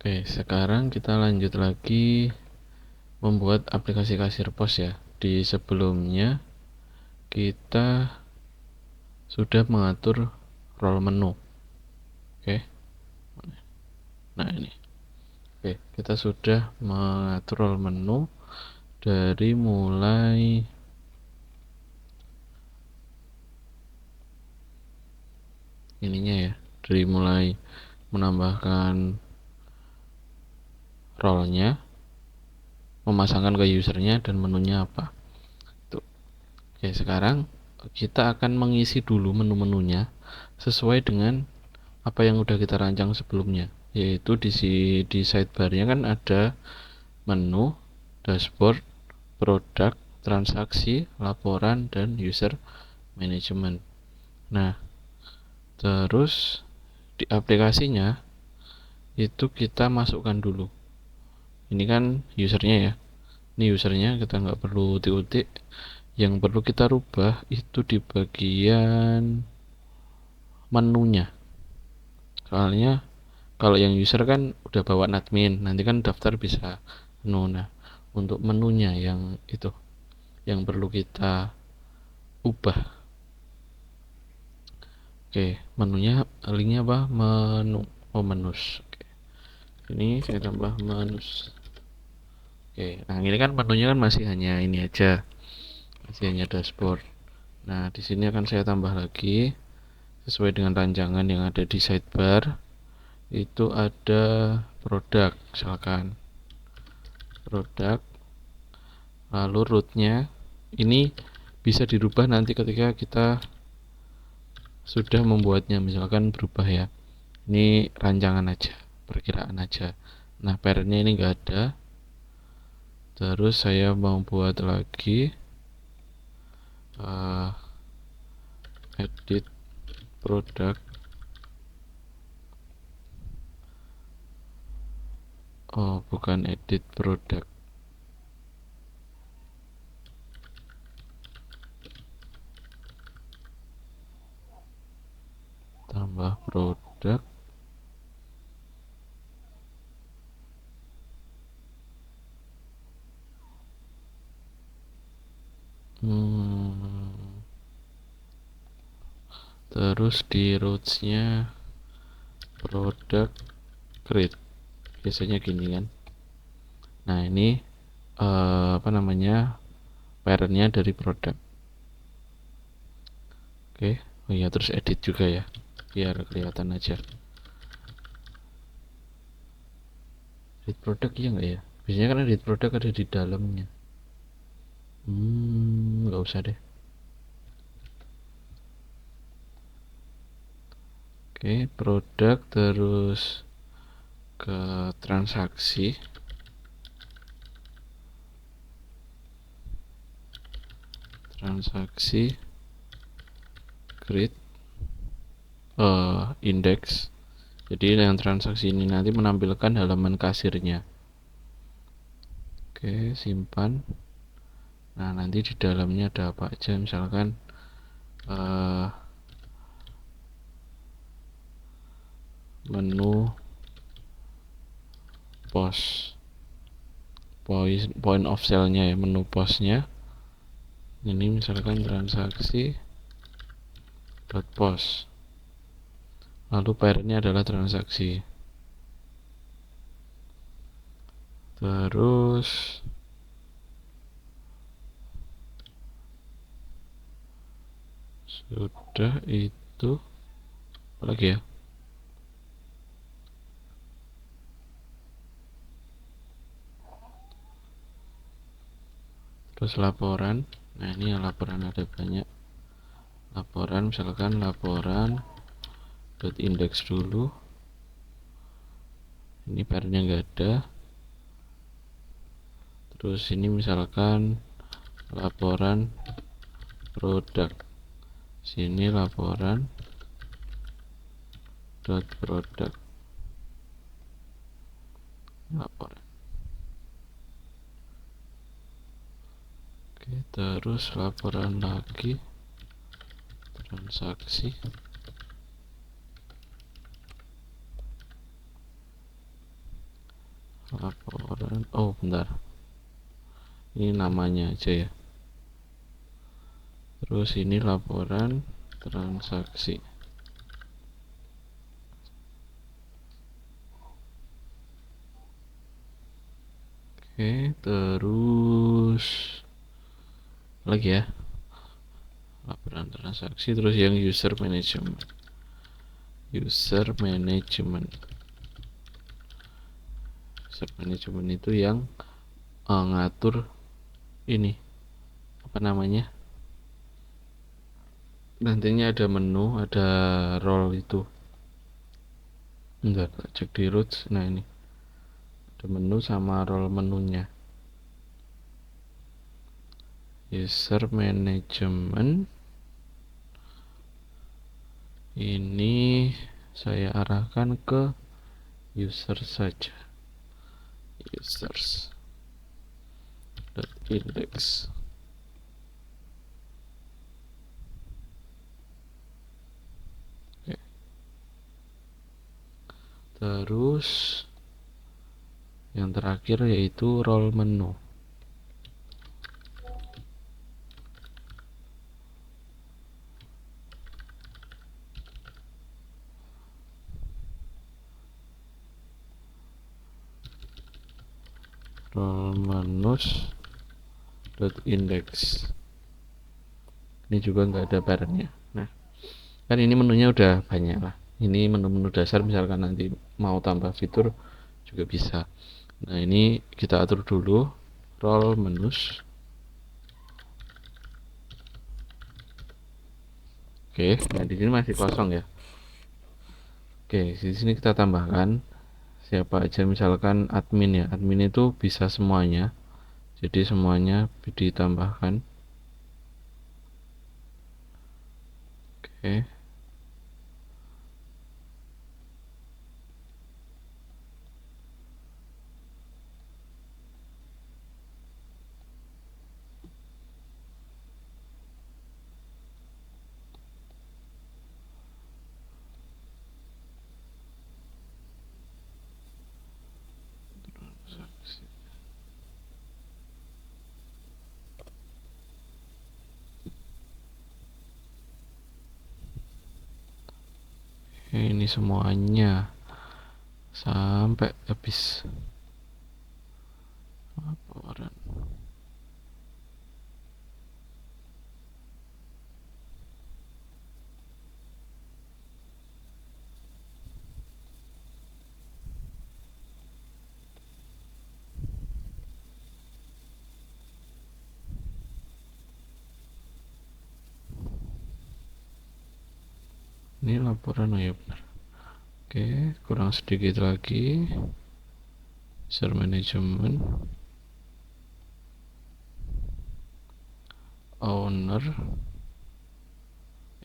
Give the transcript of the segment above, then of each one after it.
Oke, sekarang kita lanjut lagi membuat aplikasi kasir pos ya. Di sebelumnya kita sudah mengatur role menu. Oke. Nah, ini. Oke, kita sudah mengatur role menu dari mulai ininya ya. Dari mulai menambahkan role-nya, memasangkan ke usernya dan menunya apa. Tuh. Oke, sekarang kita akan mengisi dulu menu-menunya sesuai dengan apa yang udah kita rancang sebelumnya, yaitu di sidebarnya kan ada menu, dashboard, produk, transaksi, laporan, dan user management. Nah, terus di aplikasinya itu kita masukkan dulu, ini kan usernya ya, ini usernya kita nggak perlu utik-utik. Yang perlu kita rubah itu di bagian menunya, soalnya kalau yang user kan udah bawa admin, nanti kan daftar bisa menu. Nah, untuk menunya yang itu yang perlu kita ubah. Oke, menunya linknya apa? Menu. Oh, menus. Oke. Ini saya tambah menus. Oke, nah ini kan menunya kan masih hanya ini aja, masih hanya dashboard. Nah, di sini akan saya tambah lagi sesuai dengan rancangan yang ada di sidebar. Itu ada produk, misalkan produk, lalu rootnya ini bisa dirubah nanti ketika kita sudah membuatnya, misalkan berubah ya, ini rancangan aja, perkiraan aja. Nah, parentnya ini enggak ada. Terus saya mau buat lagi edit produk. Oh, bukan edit produk, tambah produk. Terus di rootsnya produk create, biasanya gini kan. Nah, ini apa namanya, parentnya dari produk. Oke. Oh iya, terus edit juga ya, biar kelihatan aja. Edit produk iya nggak ya? Biasanya kan edit produk ada di dalamnya. Nggak usah deh. Oke, produk terus ke transaksi. Transaksi create index. Jadi yang transaksi ini nanti menampilkan halaman kasirnya. Oke, simpan. Nah, nanti di dalamnya ada apa aja, misalkan menu pos, point of sale-nya ya, menu posnya. Ini misalkan transaksi dot pos. Lalu parentnya adalah transaksi. Terus sudah itu apa lagi ya? Terus laporan. Nah, ini yang laporan ada banyak. Laporan misalkan laporan dot index dulu. Ini parentnya nggak ada. Terus ini misalkan laporan produk. Sini laporan dot produk. Laporan. Oke, terus laporan lagi transaksi. laporan, oh bentar, ini namanya aja ya. Terus ini laporan transaksi. Oke, terus lagi ya, laporan transaksi. Terus yang user management. User management itu yang ngatur ini apa namanya, nantinya ada menu, ada role itu. Enggak, cek di roots. Nah ini ada menu sama role menunya. User management ini saya arahkan ke user saja. Users index. Oke. Terus yang terakhir yaitu role menu. Role menus index. Ini juga nggak ada parentnya. Nah, kan ini menunya udah banyak lah. Ini menu-menu dasar, misalkan nanti mau tambah fitur juga bisa. Nah, ini kita atur dulu role menus. Oke, nah di sini masih kosong ya. Oke, di sini kita tambahkan siapa aja, misalkan admin ya. Admin itu bisa semuanya. Jadi semuanya ditambahkan. Oke. Ini semuanya sampai habis. Laporan. Ini laporan, oh ya benar. Oke, kurang sedikit lagi. User management, owner,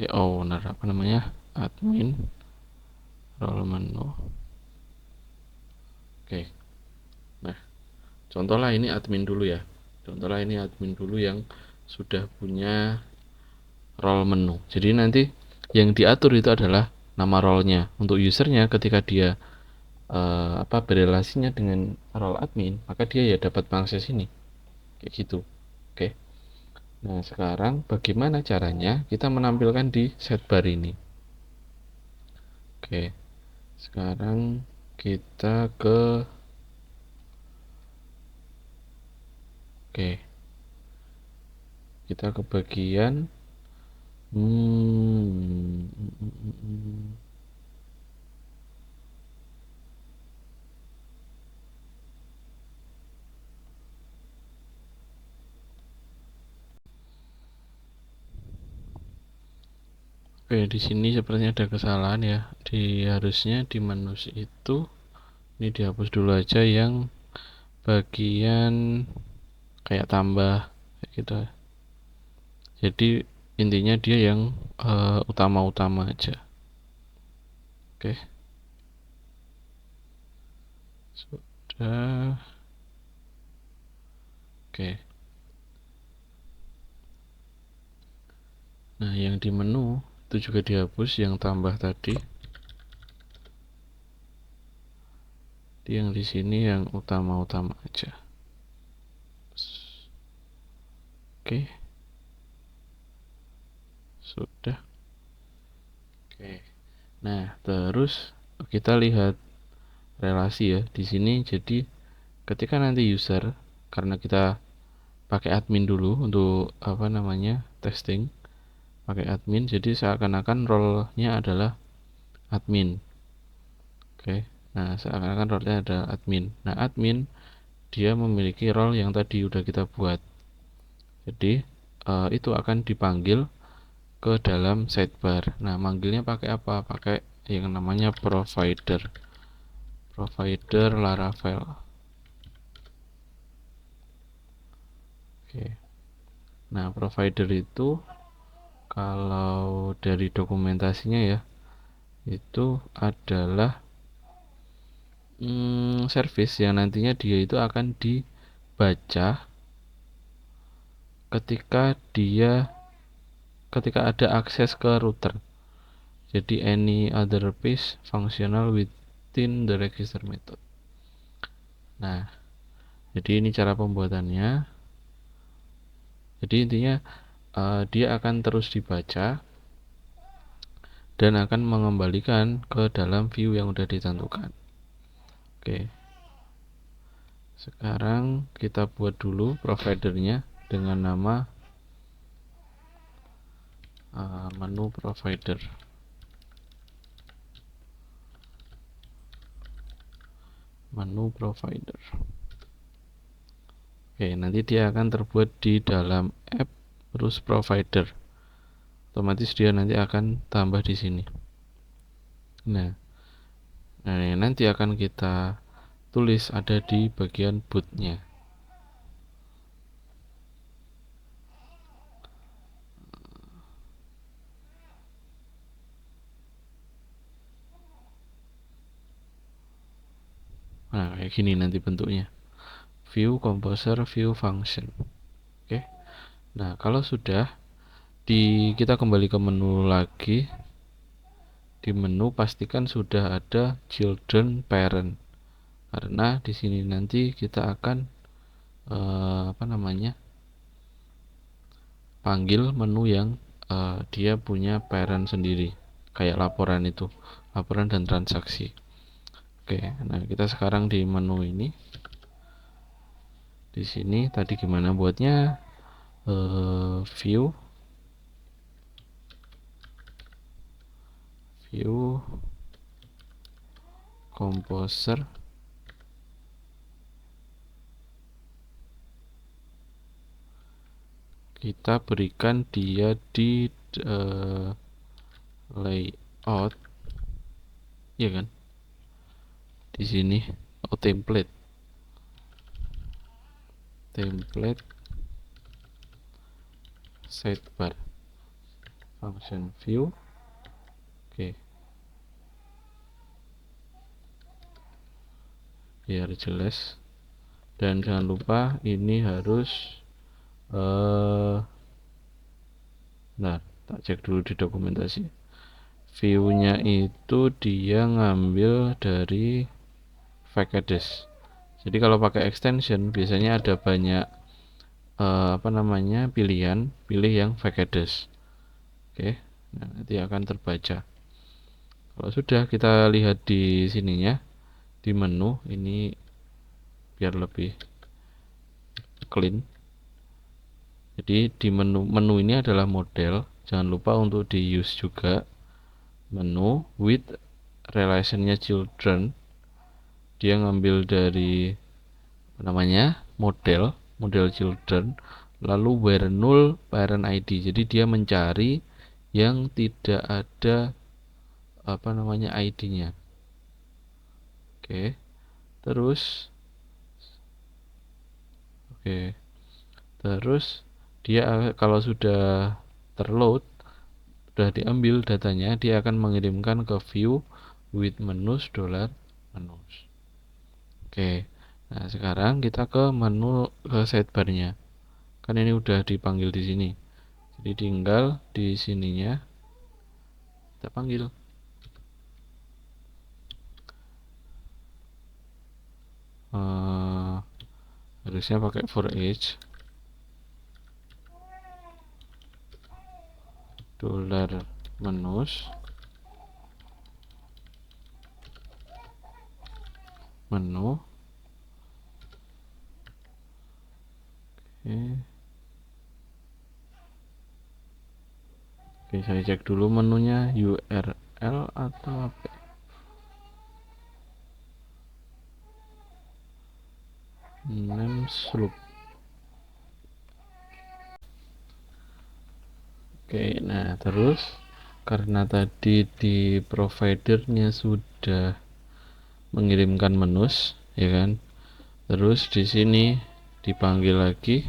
owner apa namanya, admin, role menu. Oke, nah contohlah ini admin dulu ya. Contohlah ini admin dulu yang sudah punya role menu. Jadi nanti yang diatur itu adalah nama role-nya. Untuk usernya ketika dia berelasinya dengan role admin, maka dia ya dapat mengakses ini. Kayak gitu. Oke. Nah, sekarang bagaimana caranya kita menampilkan di sidebar ini? Oke. Sekarang kita ke bagian Oke, di sini sepertinya ada kesalahan ya. Harusnya di menu itu ini dihapus dulu aja yang bagian kayak tambah kayak gitu. Jadi intinya dia yang utama-utama aja. Oke. Sudah. Oke. Nah, yang di menu itu juga dihapus, yang tambah tadi yang di sini yang utama-utama aja. Oke, sudah. Oke, nah terus kita lihat relasi ya di sini. Jadi ketika nanti user, karena kita pakai admin dulu untuk testing, pakai admin, jadi seakan-akan role-nya adalah admin. Oke, nah seakan-akan role-nya adalah admin. Nah admin dia memiliki role yang tadi udah kita buat. Jadi itu akan dipanggil ke dalam sidebar. Nah manggilnya pakai apa? Pakai yang namanya provider Laravel. Oke, nah provider itu kalau dari dokumentasinya ya, itu adalah service yang nantinya dia itu akan dibaca ketika ada akses ke router. Jadi any other page functional within the register method. Nah, jadi ini cara pembuatannya. Jadi intinya dia akan terus dibaca dan akan mengembalikan ke dalam view yang udah ditentukan. Oke, sekarang kita buat dulu providernya dengan nama menu provider. Oke, nanti dia akan terbuat di dalam app terus provider. Otomatis dia nanti akan tambah di sini. Nah, nanti akan kita tulis ada di bagian bootnya. Nah, kayak gini nanti bentuknya. View composer, view function. Oke. Nah, kalau sudah kita kembali ke menu lagi. Di menu pastikan sudah ada children parent. Karena di sini nanti kita akan panggil menu yang dia punya parent sendiri, kayak laporan itu, laporan dan transaksi. Oke, nah kita sekarang di menu ini. Di sini tadi gimana buatnya? View composer, kita berikan dia di layout, ya kan? Di sini template sidebar function view. Oke, biar jelas, dan jangan lupa ini harus nah tak cek dulu di dokumentasi. View-nya itu dia ngambil dari packages. Jadi kalau pakai extension biasanya ada banyak pilih yang packages. Oke, nah, nanti akan terbaca. Kalau sudah, kita lihat di sininya, di menu ini biar lebih clean. Jadi di menu ini adalah model. Jangan lupa untuk di use juga menu with relationnya children. Dia ngambil dari model children, lalu where null parent ID. Jadi dia mencari yang tidak ada ID-nya. Oke. Terus dia kalau sudah terload, sudah diambil datanya, dia akan mengirimkan ke view with menus $menus. Oke. Nah, sekarang kita ke menu ke sidebarnya. Kan ini udah dipanggil di sini. Jadi tinggal di sininya kita panggil. harusnya pakai for each dollar menus menu. Oke, saya cek dulu menunya URL atau apa. Name slope. Oke, nah terus karena tadi di providernya sudah mengirimkan menus, ya kan? Terus di sini dipanggil lagi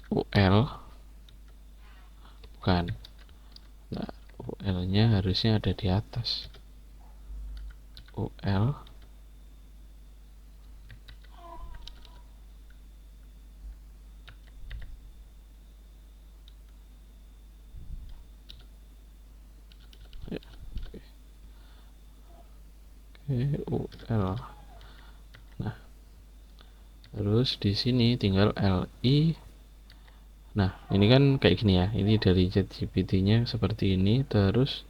UL, bukan. Nah, UL-nya harusnya ada di atas. UL UL. Nah, terus di sini tinggal LI. Nah, ini kan kayak gini ya. Ini dari ChatGPT-nya seperti ini. Terus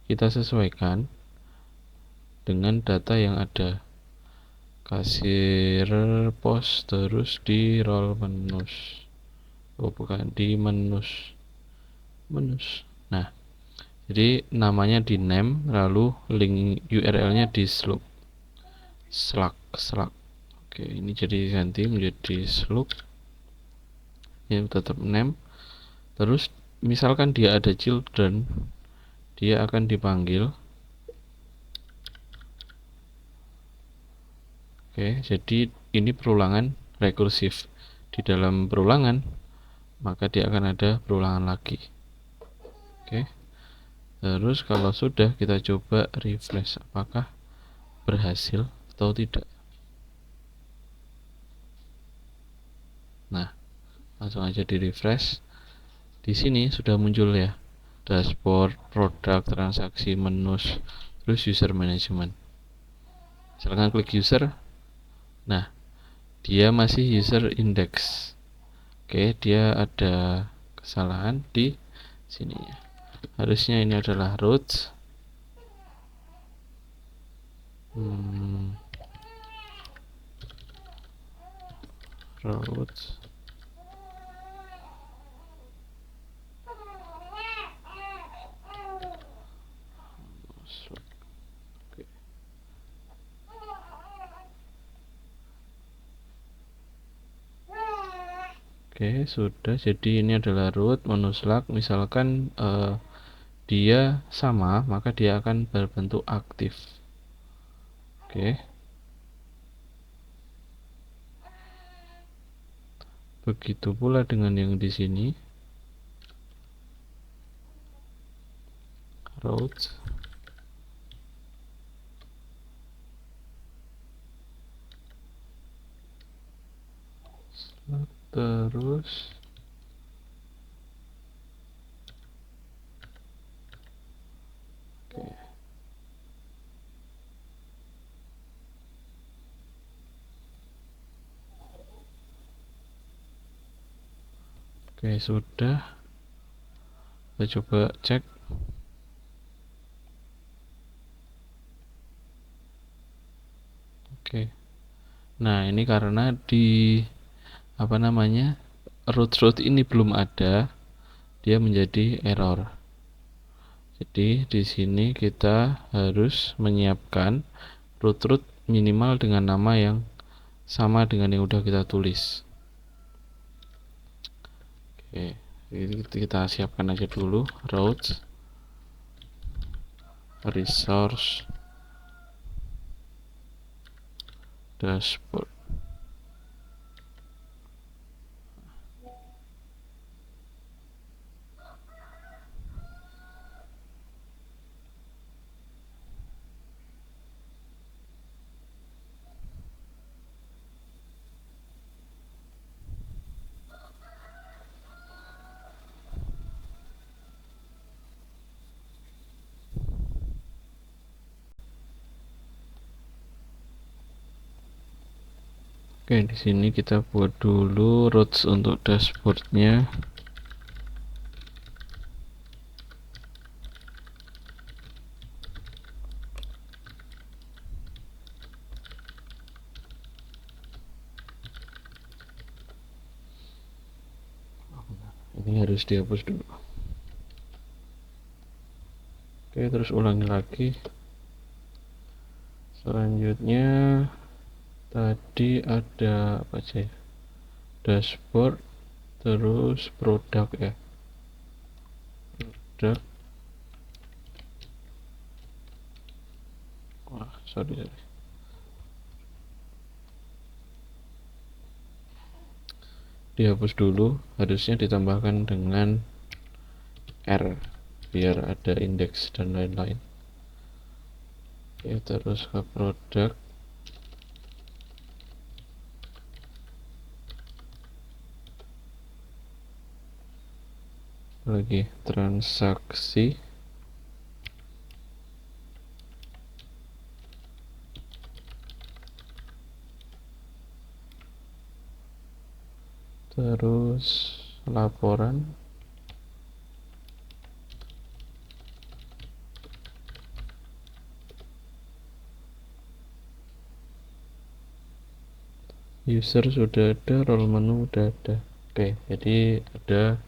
kita sesuaikan dengan data yang ada. Kasir pos terus di roll menus. Oh, bukan di menus. Nah, jadi namanya di name, lalu link URL-nya di Slack. Oke, ini jadi ganti menjadi Slack. Ya, tetap name. Terus misalkan dia ada children, dia akan dipanggil. Oke, jadi ini perulangan rekursif. Di dalam perulangan, maka dia akan ada perulangan lagi. Oke. Terus kalau sudah, kita coba refresh apakah berhasil atau tidak. Nah, langsung aja di refresh. Di sini sudah muncul ya dashboard, produk, transaksi, menus, terus user management. Misalkan klik user, nah dia masih user index. Oke, dia ada kesalahan di sini. Harusnya ini adalah routes. Routes. Oke, sudah. Jadi ini adalah root menu Slack. Misalkan dia sama, maka dia akan berbentuk aktif. Oke. Begitu pula dengan yang di sini. Routes. Terus oke, sudah. Kita coba cek. Oke. Nah, ini karena di root ini belum ada, dia menjadi error. Jadi di sini kita harus menyiapkan root minimal dengan nama yang sama dengan yang udah kita tulis. Oke, ini kita siapkan aja dulu routes resource dashboard. Oke, di sini kita buat dulu routes untuk dashboardnya. Ini harus dihapus dulu. Oke, terus ulangi lagi. Selanjutnya tadi ada apa aja ya? Dashboard, terus produk ya. Produk. Wah, sorry. Dihapus dulu, harusnya ditambahkan dengan R biar ada indeks dan lain-lain. Oke, terus ke produk. Lagi transaksi. Terus laporan. User sudah ada, role menu udah ada. Oke, jadi ada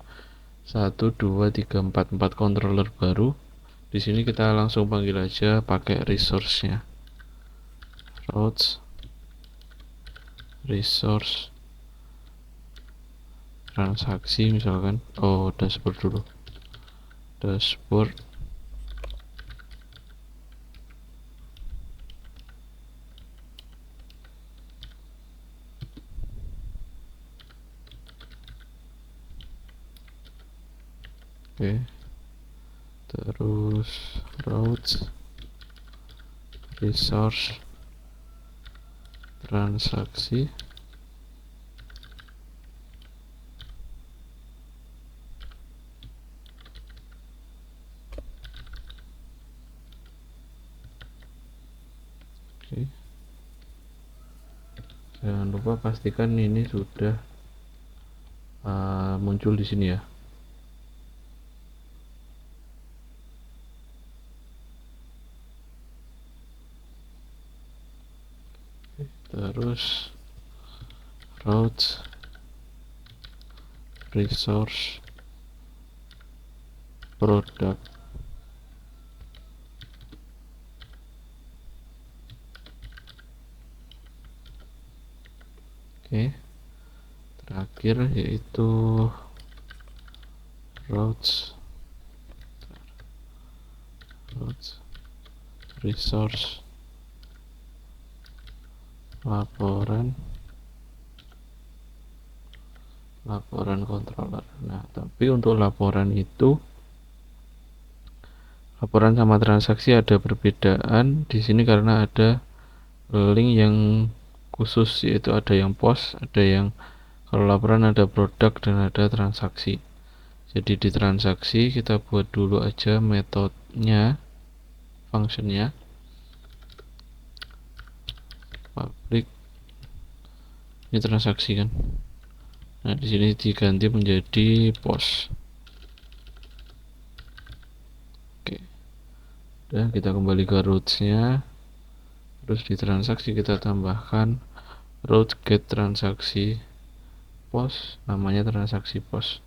1, 2, 3, 4 controller baru. Di sini kita langsung panggil aja pakai resource-nya. Routes, resource, transaksi misalkan. Oh, dashboard dulu. Dashboard. Oke. Terus routes, resource, transaksi. Oke. Jangan lupa pastikan ini sudah muncul di sini ya. Terus routes, resource, produk. Oke, terakhir yaitu routes, resource, laporan controller. Nah, tapi untuk laporan itu, laporan sama transaksi ada perbedaan di sini karena ada link yang khusus, yaitu ada yang post, ada yang, kalau laporan ada produk dan ada transaksi. Jadi di transaksi kita buat dulu aja metodenya, functionnya, public. Ini transaksi kan. Nah, di sini diganti menjadi post. Oke. Dan kita kembali ke roots-nya. Terus di transaksi kita tambahkan route get transaksi post, namanya transaksi post.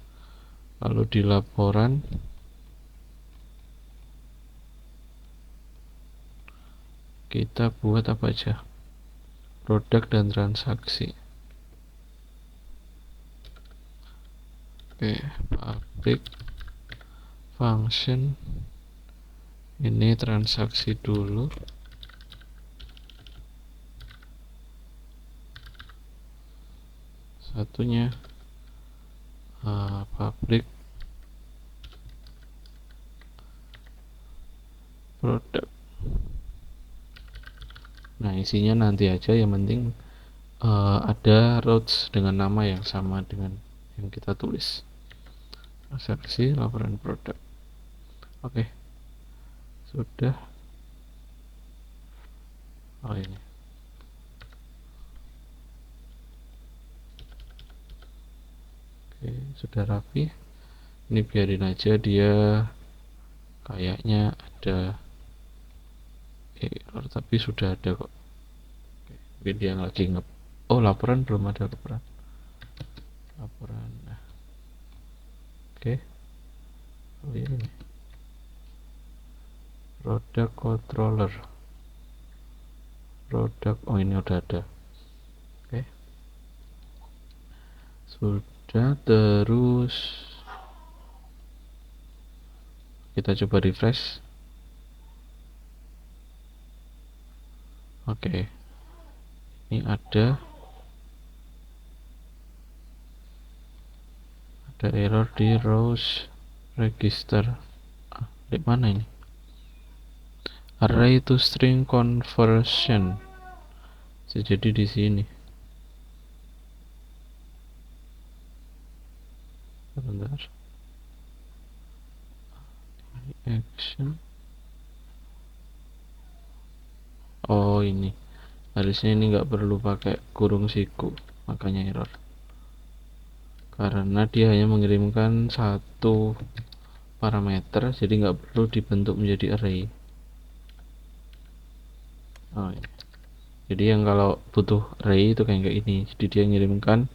Lalu di laporan kita buat apa aja? Produk dan transaksi. Oke, public function. Ini transaksi dulu. Satunya public produk. Nah, isinya nanti aja, yang penting ada routes dengan nama yang sama dengan yang kita tulis. Transaksi, laporan produk. Oke, sudah. Oh, ini sudah rapi. Ini biarin aja, dia kayaknya ada error, tapi sudah ada kok. Mungkin dia lagi laporan belum ada laporan. Nah. Oke. Ini product controller. Ini udah ada. Oke. Sudah, terus kita coba refresh. Oke. Ini ada error di rows register. Di mana ini? Array to string conversion. Jadi di sini. Bentar. Action. Oh, ini. Harusnya ini nggak perlu pakai kurung siku, makanya error. Karena dia hanya mengirimkan satu parameter, jadi nggak perlu dibentuk menjadi array. Iya. Jadi yang kalau butuh array itu kayak ini, jadi dia mengirimkan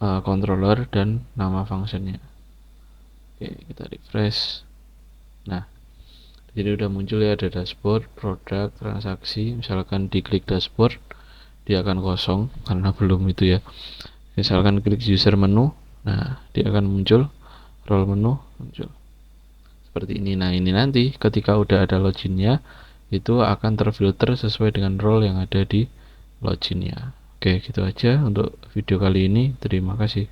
controller dan nama functionnya. Oke, kita refresh. Nah, jadi udah muncul ya, ada dashboard, produk, transaksi. Misalkan diklik dashboard, dia akan kosong karena belum itu ya. Misalkan klik user menu, nah dia akan muncul, role menu muncul seperti ini. Nah, ini nanti ketika udah ada loginnya, itu akan terfilter sesuai dengan role yang ada di loginnya. Oke, gitu aja untuk video kali ini. Terima kasih.